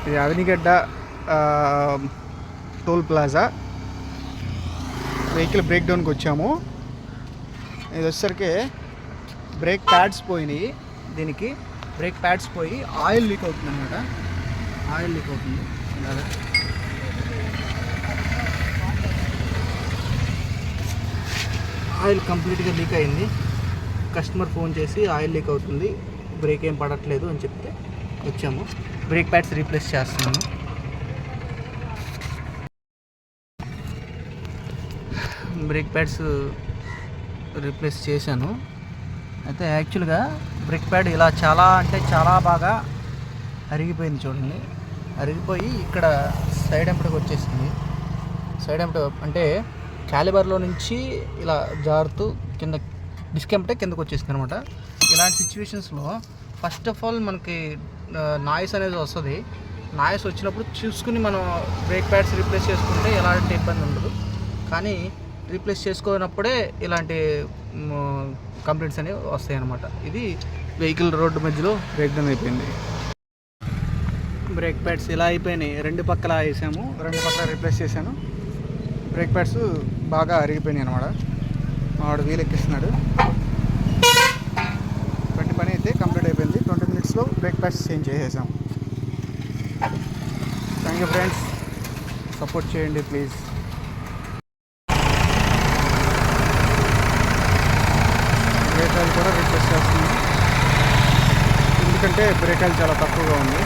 ఇది Avanigadda toll plaza. Vehicle బ్రేక్ డౌన్కి వచ్చాము. ఇది వచ్చేసరికి బ్రేక్ ప్యాడ్స్ పోయినాయి. దీనికి బ్రేక్ ప్యాడ్స్ పోయి ఆయిల్ లీక్ అవుతుంది అనమాట. ఆయిల్ లీక్ అవుతుంది. ఆయిల్ కంప్లీట్గా లీక్ అయింది. కస్టమర్ ఫోన్ చేసి ఆయిల్ లీక్ అవుతుంది, బ్రేక్ ఏం పడట్లేదు అని చెప్తే వచ్చాము. బ్రేక్ ప్యాడ్స్ రీప్లేస్ చేస్తున్నాను. బ్రేక్ ప్యాడ్స్ రీప్లేస్ చేశాను. అయితే యాక్చువల్గా బ్రేక్ ప్యాడ్ ఇలా చాలా బాగా అరిగిపోయింది. చూడండి, అరిగిపోయి ఇక్కడ సైడ్ ఎంపటికి వచ్చేసింది. సైడ్ ఎంపట అంటే క్యాలిబర్లో నుంచి ఇలా జారుతూ కింద డిస్క్ ఎంపటే కిందకు వచ్చేసింది అనమాట. ఇలాంటి సిచ్యువేషన్స్లో ఫస్ట్ ఆఫ్ ఆల్ మనకి నాయిస్ అనేది వస్తుంది. నాయిస్ వచ్చినప్పుడు చూసుకుని మనం బ్రేక్ ప్యాడ్స్ రీప్లేస్ చేసుకుంటే ఎలాంటి ఇబ్బంది ఉండదు. కానీ రీప్లేస్ చేసుకోనప్పుడే ఇలాంటి కంప్లైంట్స్ అనేవి వస్తాయి అన్నమాట. ఇది వెహికల్ రోడ్డు మధ్యలో బ్రేక్ డౌన్ అయిపోయింది. బ్రేక్ ప్యాడ్స్ ఇలా అయిపోయినాయి. రెండు పక్కల వేసాము, రెండు పక్కల రీప్లేస్ చేశాను. బ్రేక్ ప్యాడ్స్ బాగా అరిగిపోయినాయి అనమాట. వాడు వీల్ ఎక్కిస్తున్నాడు. పని అయితే కంప్లీట్ అయిపోయింది. 20 minutesలో బ్రేక్ ప్యాడ్స్ చేంజ్ చేసేసాం. థ్యాంక్ యూ ఫ్రెండ్స్, సపోర్ట్ చేయండి ప్లీజ్. బ్రేక్ ఆయిల్ కూడా రీప్లేస్ చేస్తున్నాం, ఎందుకంటే బ్రేక్ ఆయిల్ చాలా తక్కువగా ఉంది.